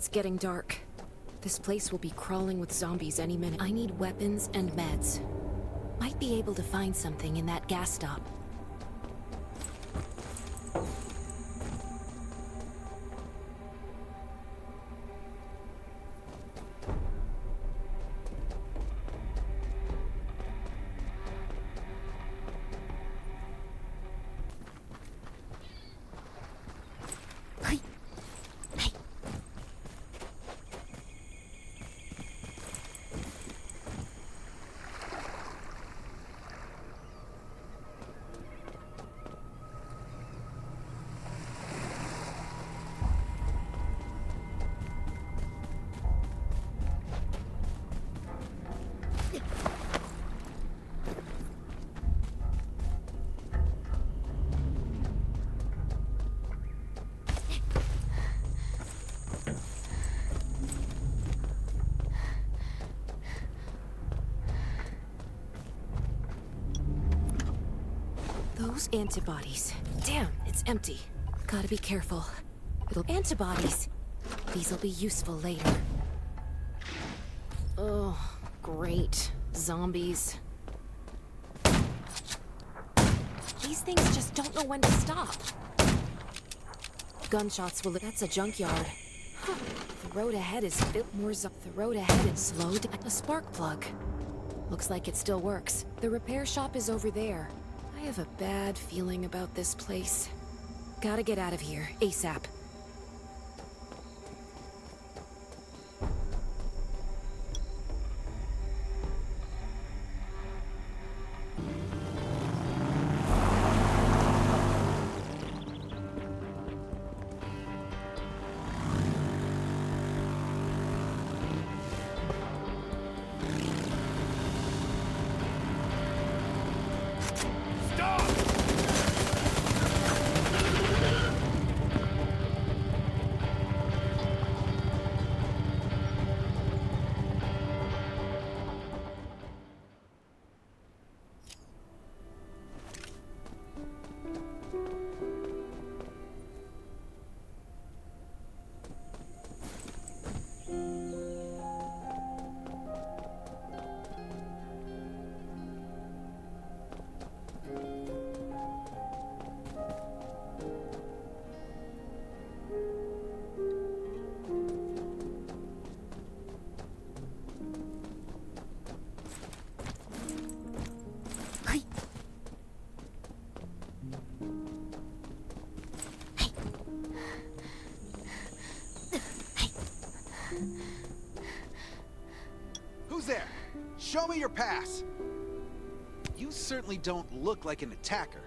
It's getting dark. This place will be crawling with zombies any minute. I need weapons and meds. Might be able to find something in that gas stop. Those antibodies. Damn, it's empty. Gotta be careful. Antibodies. These'll be useful later. Oh, great. Zombies. These things just don't know when to stop. Gunshots will... That's a junkyard. Huh. The road ahead is built more... The road ahead is slowed. A spark plug. Looks like it still works. The repair shop is over there. I have a bad feeling about this place. Gotta get out of here, ASAP. Who's there? Show me your pass. You certainly don't look like an attacker.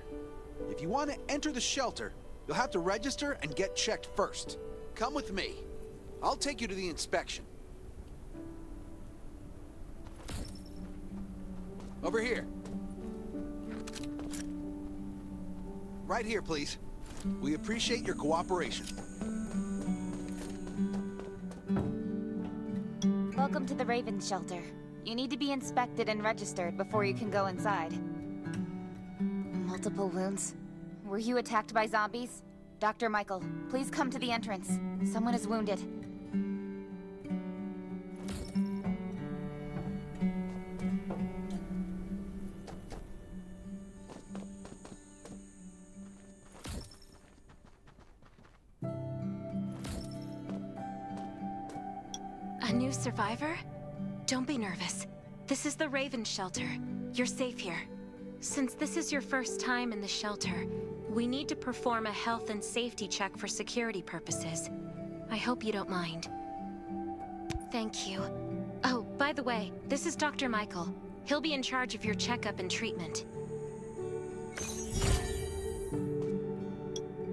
If you want to enter the shelter, you'll have to register and get checked first. Come with me. I'll take you to the inspection. Over here. Right here, please. We appreciate your cooperation. Welcome to the Raven Shelter. You need to be inspected and registered before you can go inside. Multiple wounds. Were you attacked by zombies? Dr. Michael, please come to the entrance. Someone is wounded. A new survivor? Don't be nervous. This is the Raven Shelter. You're safe here. Since this is your first time in the shelter, we need to perform a health and safety check for security purposes. I hope you don't mind. Thank you. Oh, by the way, this is Dr. Michael. He'll be in charge of your checkup and treatment.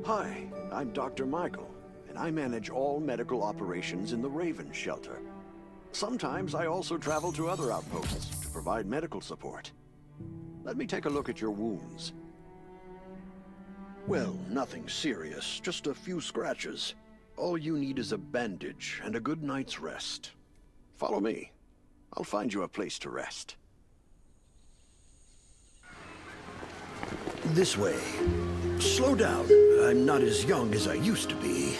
Hi, I'm Dr. Michael, and I manage all medical operations in the Raven Shelter. Sometimes I also travel to other outposts to provide medical support. Let me take a look at your wounds. Well, nothing serious, just a few scratches. All you need is a bandage and a good night's rest. Follow me. I'll find you a place to rest. This way. Slow down. I'm not as young as I used to be.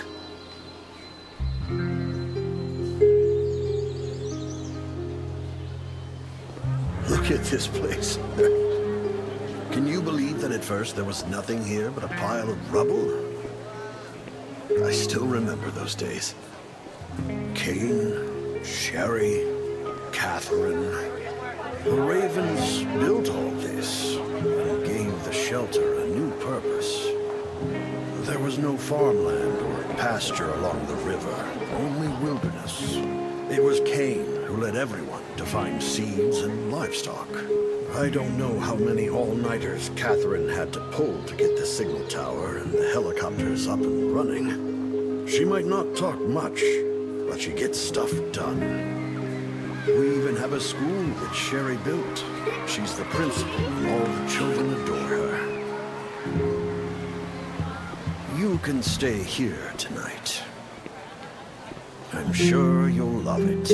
at this place. Can you believe that at first there was nothing here but a pile of rubble? I still remember those days. Kane, Sherry, Catherine. The Ravens built all this and gave the shelter a new purpose. There was no farmland or pasture along the river, only wilderness. It was Kane who led everyone to find seeds and livestock. I don't know how many all-nighters Catherine had to pull to get the signal tower and the helicopters up and running. She might not talk much, but she gets stuff done. We even have a school that Sherry built. She's the principal, and all the children adore her. You can stay here tonight. I'm sure you'll love it.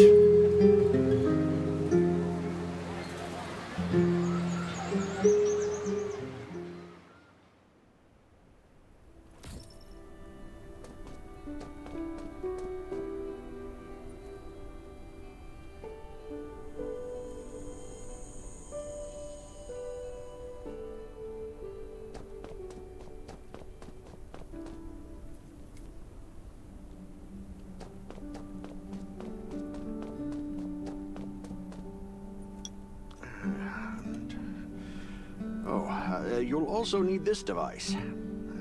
You'll also need this device.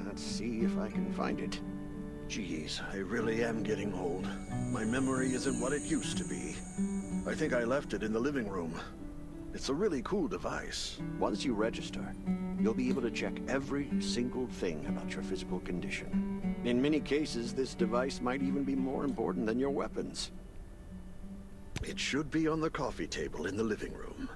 Let's see if I can find it. Geez, I really am getting old. My memory isn't what it used to be. I think I left it in the living room. It's a really cool device. Once you register, you'll be able to check every single thing about your physical condition. In many cases, this device might even be more important than your weapons. It should be on the coffee table in the living room.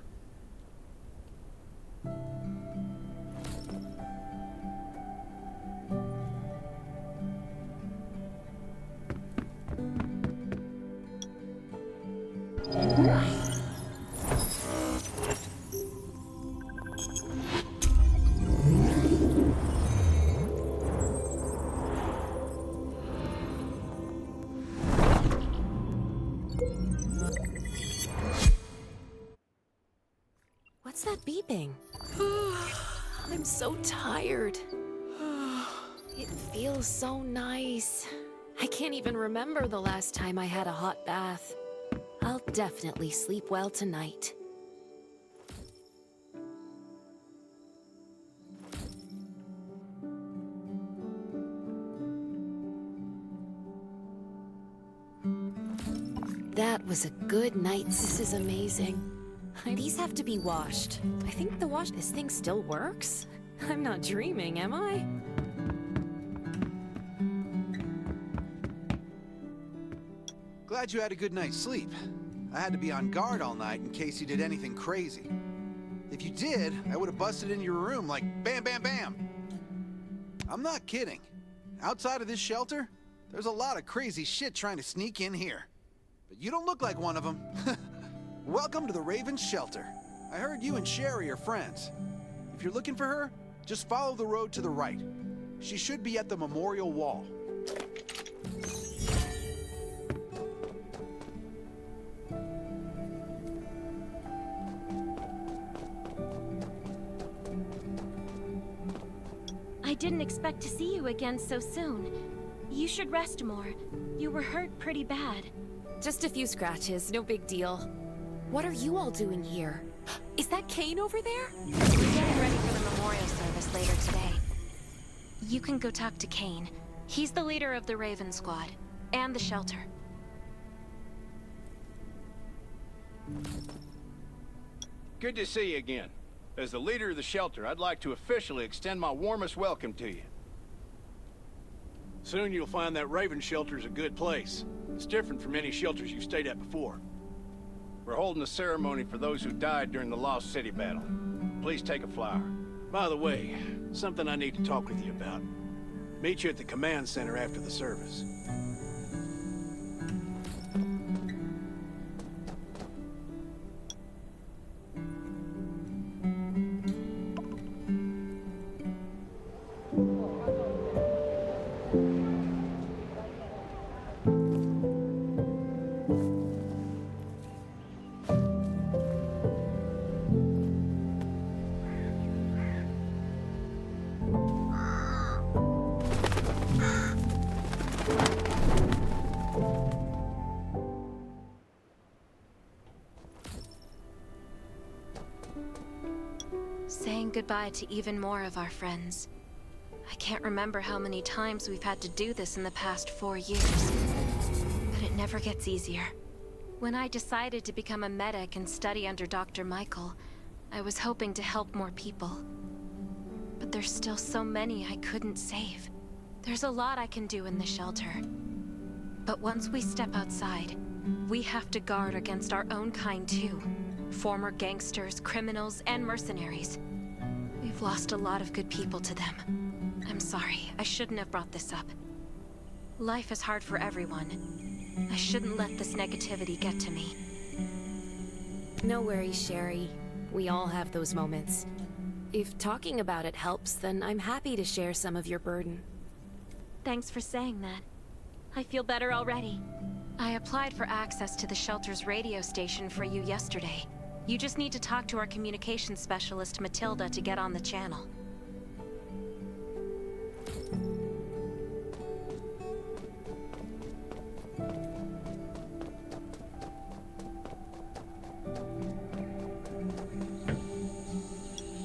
What's that beeping? I'm so tired. It feels so nice. I can't even remember the last time I had a hot bath. I'll definitely sleep well tonight. That was a good night. This is amazing. These have to be washed. I think this thing still works? I'm not dreaming, am I? Glad you had a good night's sleep. I had to be on guard all night in case you did anything crazy. If you did, I would have busted into your room like bam, bam, bam. I'm not kidding. Outside of this shelter, there's a lot of crazy shit trying to sneak in here. But you don't look like one of them. Welcome to the Raven's shelter. I heard you and Sherry are friends. If you're looking for her, just follow the road to the right. She should be at the memorial wall. I didn't expect to see you again so soon. You should rest more. You were hurt pretty bad. Just a few scratches, no big deal. What are you all doing here? Is that Kane over there? We're getting ready for the memorial service later today. You can go talk to Kane. He's the leader of the Raven Squad, and the shelter. Good to see you again. As the leader of the shelter, I'd like to officially extend my warmest welcome to you. Soon you'll find that Raven shelter's a good place. It's different from any shelters you've stayed at before. We're holding a ceremony for those who died during the Lost City battle. Please take a flower. By the way, something I need to talk with you about. Meet you at the command center after the service. goodbye to even more of our friends. I can't remember how many times we've had to do this in the past 4 years. But it never gets easier. When I decided to become a medic and study under Dr. Michael, I was hoping to help more people. But there's still so many I couldn't save. There's a lot I can do in the shelter. But once we step outside, we have to guard against our own kind too. Former gangsters, criminals, and mercenaries. We've lost a lot of good people to them. I'm sorry, I shouldn't have brought this up. Life is hard for everyone. I shouldn't let this negativity get to me. No worries, Sherry. We all have those moments. If talking about it helps, then I'm happy to share some of your burden. Thanks for saying that. I feel better already. I applied for access to the shelter's radio station for you yesterday. You just need to talk to our communications specialist, Matilda, to get on the channel.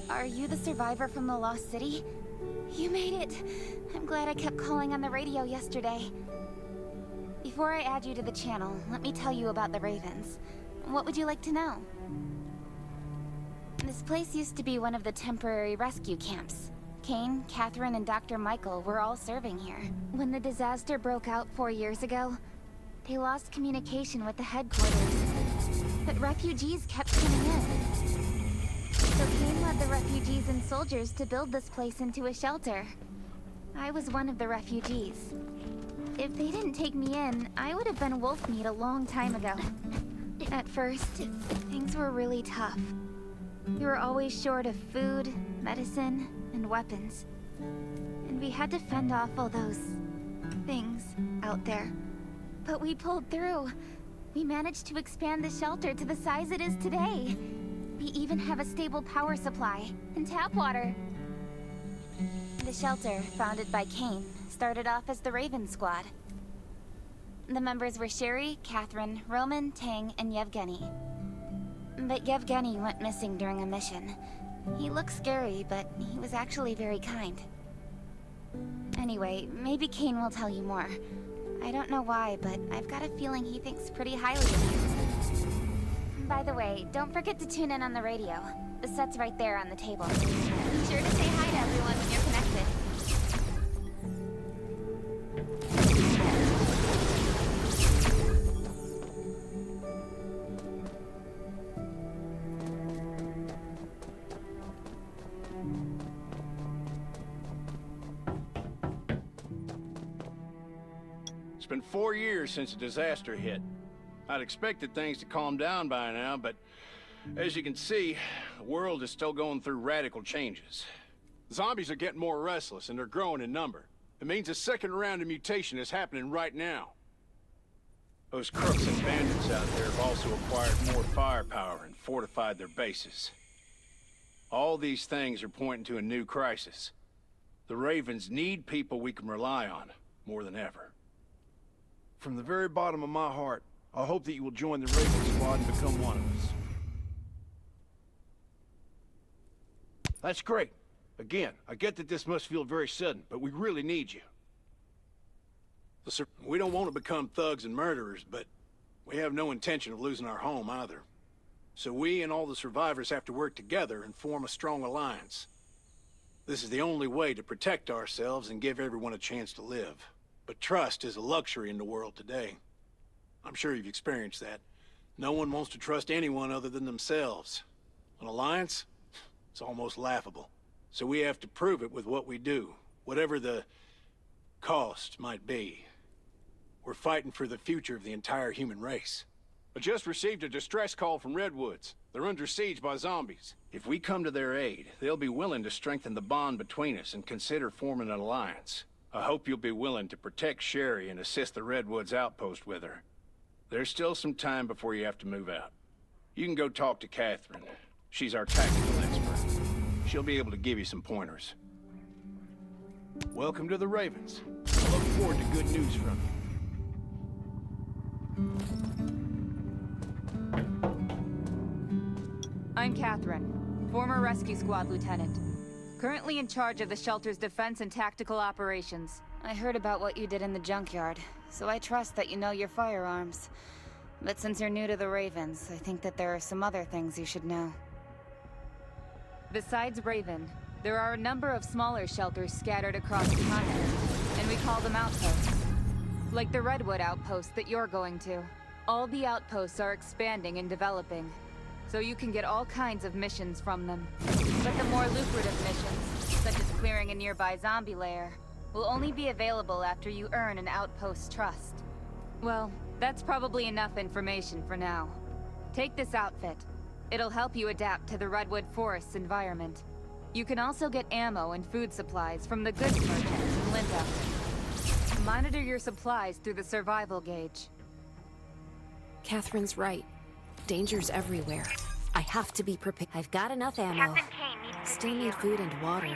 Are you the survivor from the Lost City? You made it! I'm glad I kept calling on the radio yesterday. Before I add you to the channel, let me tell you about the Ravens. What would you like to know? This place used to be one of the temporary rescue camps. Kane, Catherine, and Dr. Michael were all serving here. When the disaster broke out 4 years ago, they lost communication with the headquarters. But refugees kept coming in. So Kane led the refugees and soldiers to build this place into a shelter. I was one of the refugees. If they didn't take me in, I would have been wolf meat a long time ago. At first, things were really tough. We were always short of food, medicine, and weapons. And we had to fend off all those things out there. But we pulled through. We managed to expand the shelter to the size it is today. We even have a stable power supply and tap water. The shelter, founded by Kane, started off as the Raven Squad. The members were Sherry, Catherine, Roman, Tang, and Yevgeny. But Yevgeny went missing during a mission. He looked scary, but he was actually very kind. Anyway, maybe Kane will tell you more. I don't know why, but I've got a feeling he thinks pretty highly of you. By the way, don't forget to tune in on the radio. The set's right there on the table. Be sure to say hi to everyone when you're connected. It's been 4 years since the disaster hit. I'd expected things to calm down by now, but as you can see, the world is still going through radical changes. Zombies are getting more restless, and they're growing in number. It means a second round of mutation is happening right now. Those crooks and bandits out there have also acquired more firepower and fortified their bases. All these things are pointing to a new crisis. The Ravens need people we can rely on, more than ever. From the very bottom of my heart, I hope that you will join the Raven Squad and become one of us. That's great. Again, I get that this must feel very sudden, but we really need you. We don't want to become thugs and murderers, but we have no intention of losing our home either. So we and all the survivors have to work together and form a strong alliance. This is the only way to protect ourselves and give everyone a chance to live. But trust is a luxury in the world today. I'm sure you've experienced that. No one wants to trust anyone other than themselves. An alliance? It's almost laughable. So we have to prove it with what we do, whatever the cost might be. We're fighting for the future of the entire human race. I just received a distress call from Redwoods. They're under siege by zombies. If we come to their aid, they'll be willing to strengthen the bond between us and consider forming an alliance. I hope you'll be willing to protect Sherry and assist the Redwoods outpost with her. There's still some time before you have to move out. You can go talk to Catherine. She's our tactical expert. She'll be able to give you some pointers. Welcome to the Ravens. I look forward to good news from you. I'm Catherine, former rescue squad lieutenant. Currently in charge of the shelter's defense and tactical operations. I heard about what you did in the junkyard, so I trust that you know your firearms. But since you're new to the Ravens, I think that there are some other things you should know. Besides Raven, there are a number of smaller shelters scattered across the continent, and we call them outposts. Like the Redwood outpost that you're going to. All the outposts are expanding and developing, so you can get all kinds of missions from them. But the more lucrative missions, such as clearing a nearby zombie lair, will only be available after you earn an outpost's trust. Well, that's probably enough information for now. Take this outfit. It'll help you adapt to the Redwood Forest's environment. You can also get ammo and food supplies from the goods merchants in Undawn. Monitor your supplies through the survival gauge. Catherine's right. Danger's everywhere. I have to be prepared. I've got enough ammo. Still need food and water.